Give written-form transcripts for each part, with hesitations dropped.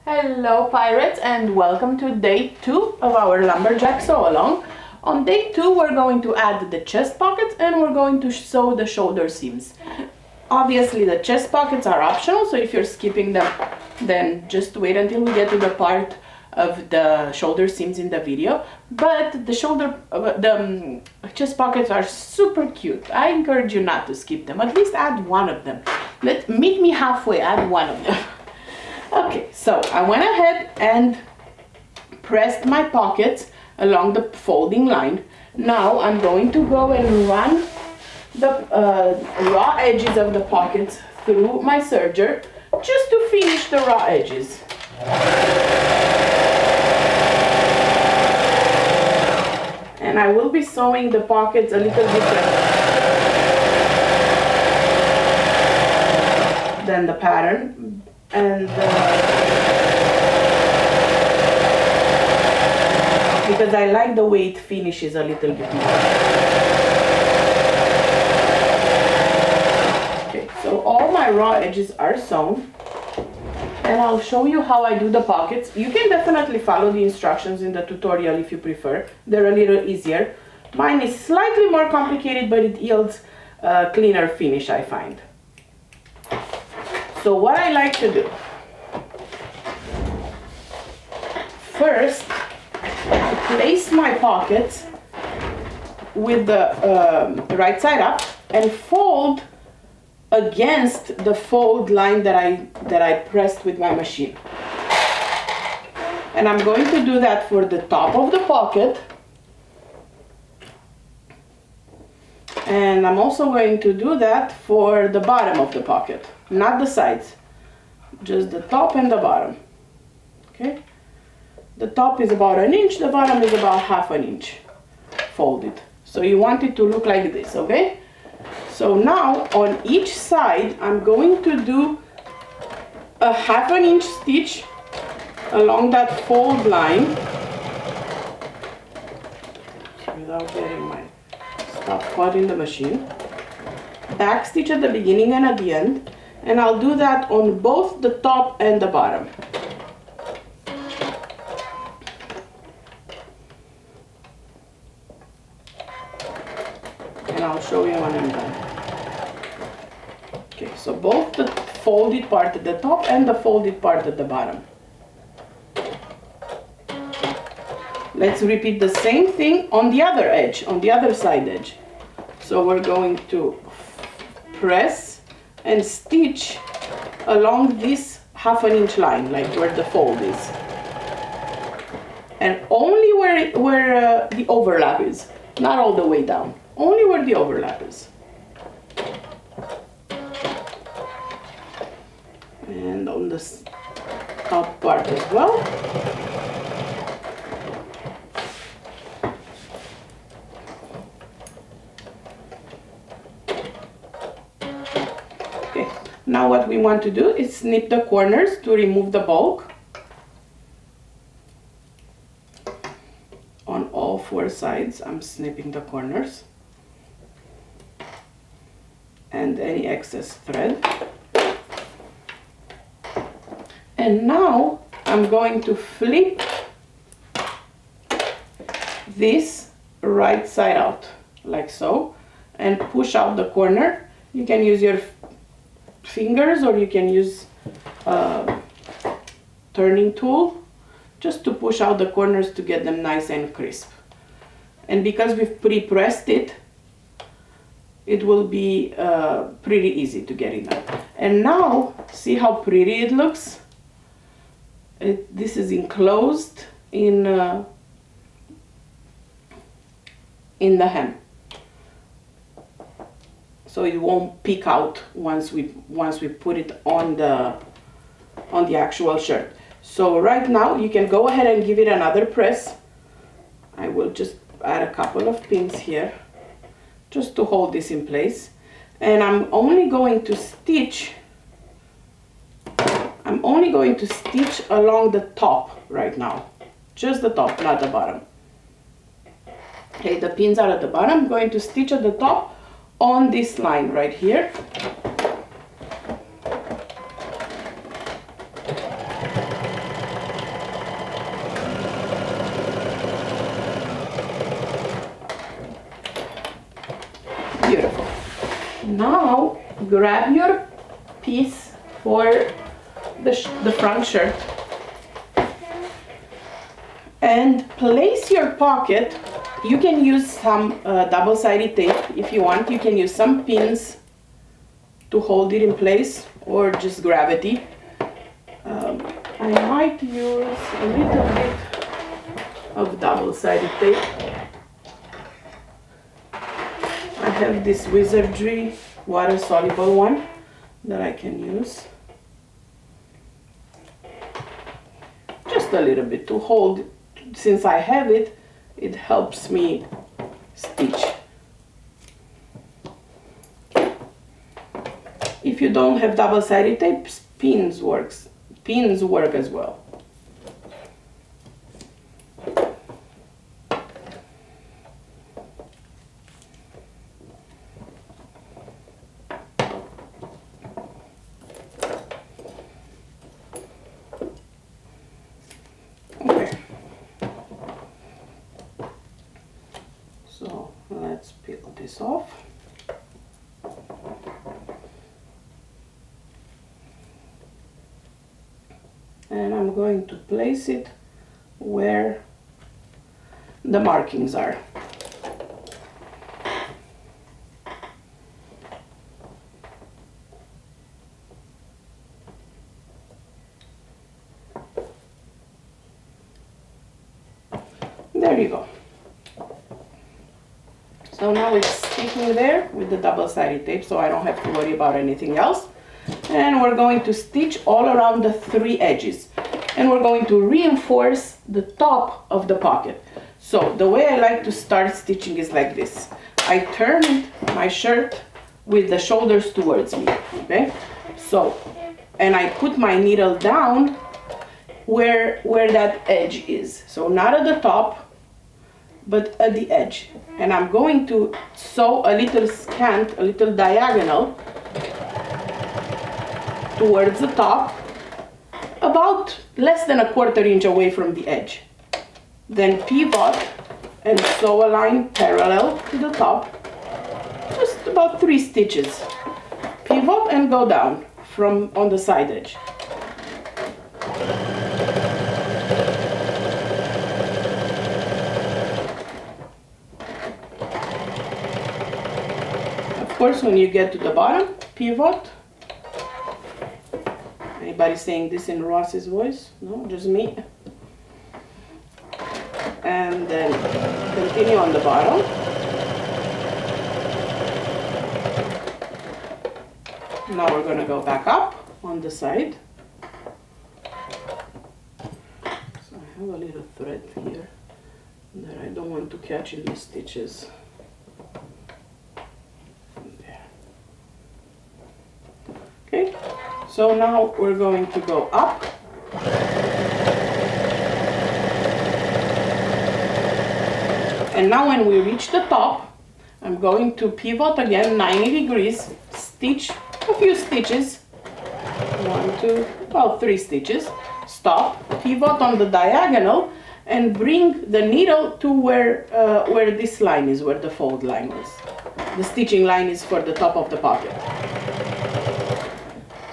Hello pirates, and welcome to day 2 of our Lumberjack sew along. On day 2 we're going to add the chest pockets and we're going to sew the shoulder seams. Obviously the chest pockets are optional, so if you're skipping them then just wait until we get to the part of the shoulder seams in the video. But the chest pockets are super cute. I encourage you not to skip them. At least add one of them. Meet me halfway, add one of them. Okay, so I went ahead and pressed my pockets along the folding line. Now I'm going to go and run the raw edges of the pockets through my serger just to finish the raw edges. And I will be sewing the pockets a little different than the pattern, and because I like the way it finishes a little bit more. Okay, so all my raw edges are sewn, and I'll show you how I do the pockets. You can definitely follow the instructions in the tutorial if you prefer. They're a little easier. Mine is slightly more complicated, but it yields a cleaner finish, I find. So what I like to do, first, place my pockets with the right side up and fold against the fold line that I pressed with my machine. And I'm going to do that for the top of the pocket, and I'm also going to do that for the bottom of the pocket, not the sides, just the top and the bottom. Okay, the top is about an inch, the bottom is about half an inch folded, so you want it to look like this. Okay, so now on each side I'm going to do a half an inch stitch along that fold line without getting my stuff caught in the machine. Back stitch at the beginning and at the end, and I'll do that on both the top and the bottom. And I'll show you when I'm done. Okay, so both the folded part at the top and the folded part at the bottom. Let's repeat the same thing on the other edge, on the other side edge. So we're going to press and stitch along this half an inch line, like where the fold is, and only where the overlap is, not all the way down, only where the overlap is. And on the top part as well. Okay, now what we want to do is snip the corners to remove the bulk on all 4 sides. I'm snipping the corners and any excess thread. And now I'm going to flip this right side out, like so, and push out the corner. You can use your fingers or you can use a turning tool just to push out the corners to get them nice and crisp. And because we've pre-pressed it, it will be pretty easy to get it out. And now, see how pretty it looks? This is enclosed in the hem, so it won't peek out once we put it on the actual shirt. So right now you can go ahead and give it another press. I will just add a couple of pins here just to hold this in place, and I'm only going to stitch along the top right now, just the top, not the bottom. Okay, the pins are at the bottom. I'm going to stitch at the top on this line right here. now grab your piece for the front shirt and place your pocket. You can use some double-sided tape if you want. You can use some pins to hold it in place, or just gravity. I might use a little bit of double-sided tape. I have this Wizardry water-soluble one that I can use. Just a little bit to hold. Since I have it, it helps me stitch. If you don't have double-sided tape, pins work as well. Okay. So let's peel this off. And I'm going to place it where the markings are. There you go. So now it's sticking there with the double-sided tape, so I don't have to worry about anything else. And we're going to stitch all around the 3 edges. And we're going to reinforce the top of the pocket. So the way I like to start stitching is like this. I turn my shirt with the shoulders towards me, okay? So, and I put my needle down where that edge is. So not at the top, but at the edge. And I'm going to sew a little scant, a little diagonal towards the top, about less than 1/4 inch away from the edge. Then pivot and sew a line parallel to the top, just about 3 stitches. Pivot and go down from on the side edge. Of course, when you get to the bottom, pivot. Anybody saying this in Ross's voice? No, just me. And then continue on the bottom. Now we're going to go back up on the side. So I have a little thread here that I don't want to catch in the stitches. There. Okay. So now we're going to go up. And now when we reach the top, I'm going to pivot again 90 degrees, stitch a few stitches, 1, 2, about 3 stitches, stop, pivot on the diagonal, and bring the needle to where this line is, where the fold line is. The stitching line is for the top of the pocket.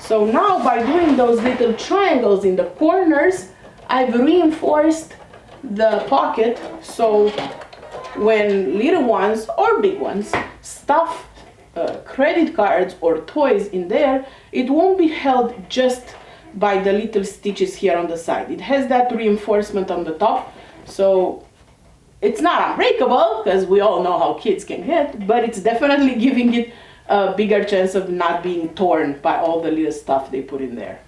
So now by doing those little triangles in the corners, I've reinforced the pocket, so when little ones or big ones stuff credit cards or toys in there, it won't be held just by the little stitches here on the side. It has that reinforcement on the top, so it's not unbreakable, because we all know how kids can get, but it's definitely giving it a bigger chance of not being torn by all the little stuff they put in there.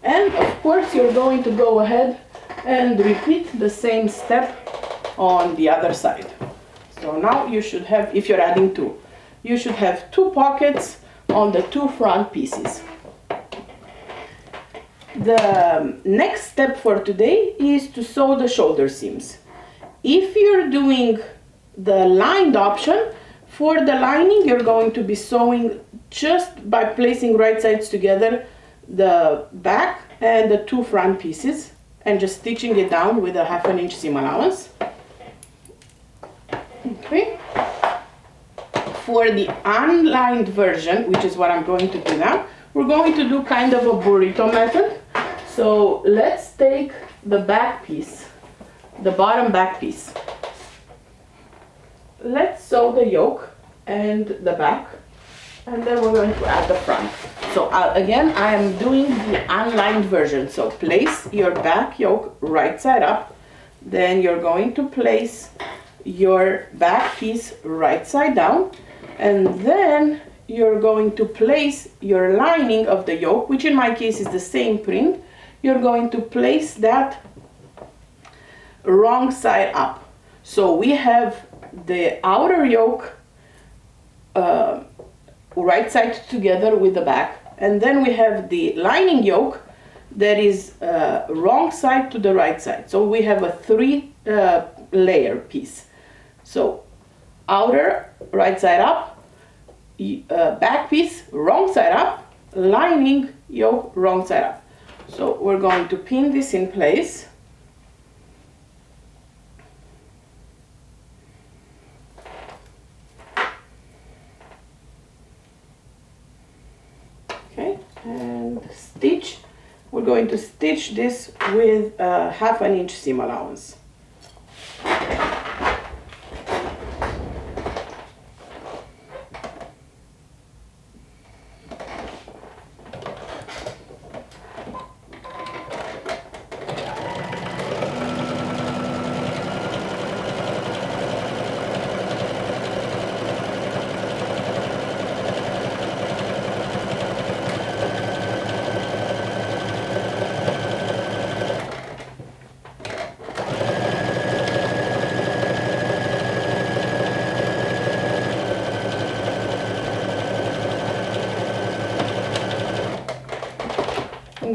And of course you're going to go ahead and repeat the same step on the other side. So now you should have, if you're adding 2, you should have 2 pockets on the 2 front pieces. The next step for today is to sew the shoulder seams. If you're doing the lined option, for the lining you're going to be sewing just by placing right sides together, the back and the 2 front pieces, and just stitching it down with a 1/2 inch seam allowance. Okay. For the unlined version, which is what I'm going to do now, we're going to do kind of a burrito method. So let's take the back piece, the bottom back piece. Let's sew the yoke and the back, and then we're going to add the front. So again, I am doing the unlined version. So place your back yoke right side up, then you're going to place your back piece right side down, and then you're going to place your lining of the yoke, which in my case is the same print. You're going to place that wrong side up. So we have the outer yoke right side together with the back, and then we have the lining yoke that is wrong side to the right side. So we have a three layer piece. So outer right side up, back piece wrong side up, lining yoke wrong side up. So we're going to pin this in place. Okay, and stitch. We're going to stitch this with a 1/2 inch seam allowance.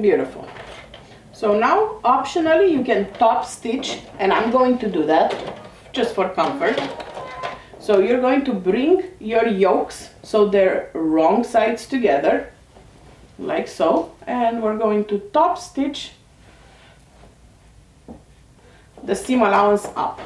Beautiful. So now optionally you can top stitch, and I'm going to do that just for comfort. So you're going to bring your yokes so they're wrong sides together like so, and we're going to top stitch the seam allowance up.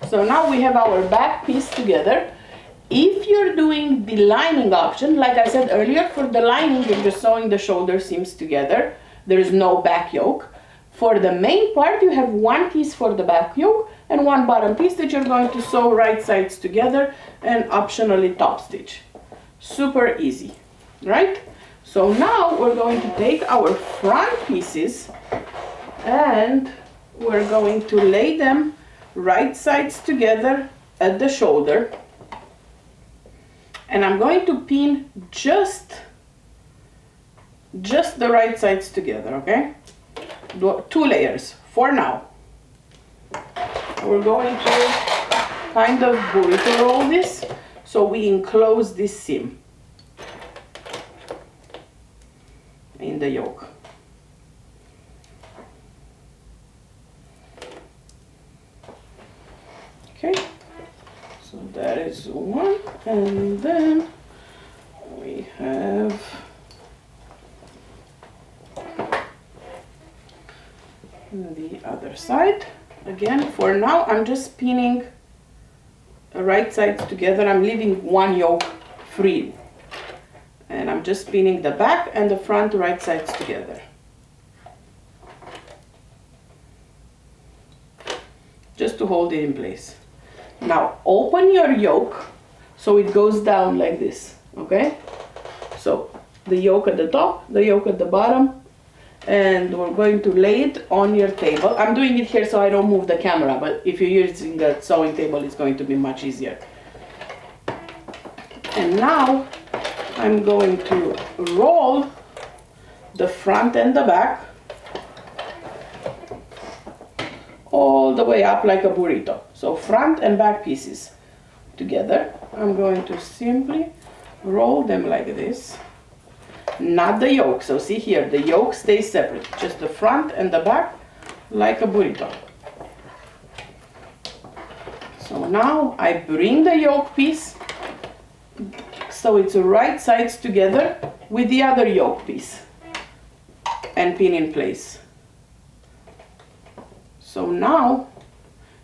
So now we have our back piece together. If you're doing the lining option, like I said earlier, for the lining you're just sewing the shoulder seams together. There is no back yoke. For the main part you have one piece for the back yoke and one bottom piece that you're going to sew right sides together and optionally top stitch. Super easy, right? So now we're going to take our front pieces and we're going to lay them right sides together at the shoulder, and I'm going to pin just the right sides together, okay? Two layers for now. We're going to kind of burrito roll this so we enclose this seam in the yoke. Okay, so that is one, and then we have the other side. Again, for now, I'm just pinning the right sides together. I'm leaving one yoke free, and I'm just pinning the back and the front right sides together. Just to hold it in place. Now open your yoke so it goes down like this, okay? So the yoke at the top, the yoke at the bottom, and we're going to lay it on your table. I'm doing it here so I don't move the camera, but if you're using a sewing table, it's going to be much easier. And now I'm going to roll the front and the back all the way up like a burrito. So front and back pieces together. I'm going to simply roll them like this. Not the yolk. So see here, the yolk stays separate. Just the front and the back like a burrito. So now I bring the yolk piece so it's right sides together with the other yolk piece and pin in place. So now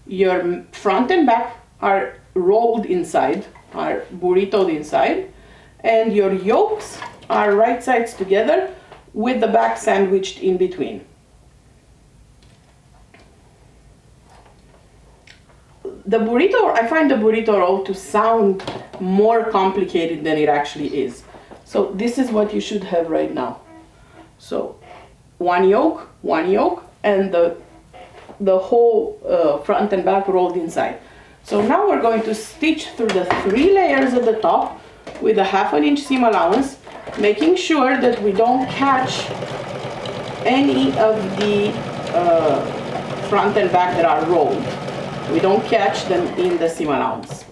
your front and back are rolled inside, are burritoed inside, and your yolks are right sides together with the back sandwiched in between. The burrito, I find the burrito roll to sound more complicated than it actually is. So this is what you should have right now. So one yolk, and the whole front and back rolled inside. So now we're going to stitch through the 3 layers at the top with a 1/2 inch seam allowance, making sure that we don't catch any of the front and back that are rolled. We don't catch them in the seam allowance.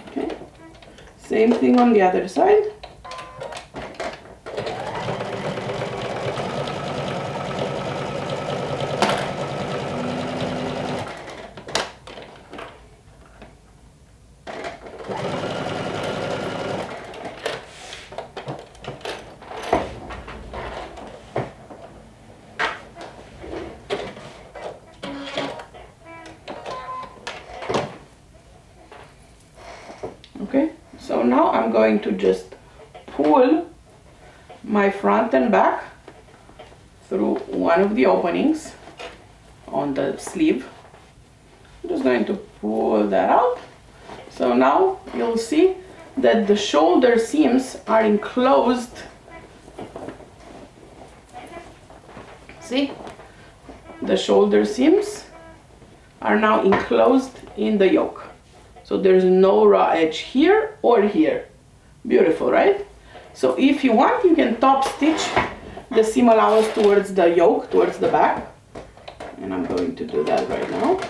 Okay. Same thing on the other side. Okay, so now I'm going to just pull my front and back through one of the openings on the sleeve. I'm just going to pull that out. So now you'll see that the shoulder seams are enclosed. See? The shoulder seams are now enclosed in the yoke. So there's no raw edge here or here. Beautiful, right? So if you want, you can top stitch the seam allowance towards the yoke, towards the back. And I'm going to do that right now.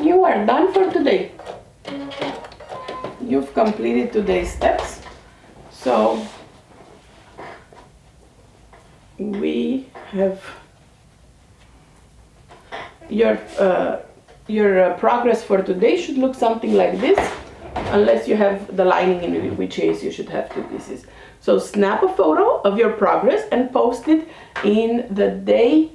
You are done for today. You've completed today's steps. So we have your progress for today should look something like this, unless you have the lining, in which case you should have 2 pieces. So snap a photo of your progress and post it in the day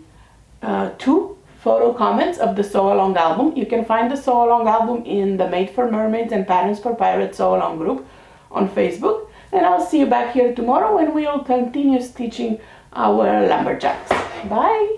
2 photo comments of the Sew Along album. You can find the Sew Along album in the Made for Mermaids and Patterns for Pirates Sew Along group on Facebook. And I'll see you back here tomorrow when we'll continue stitching our lumberjacks. Bye!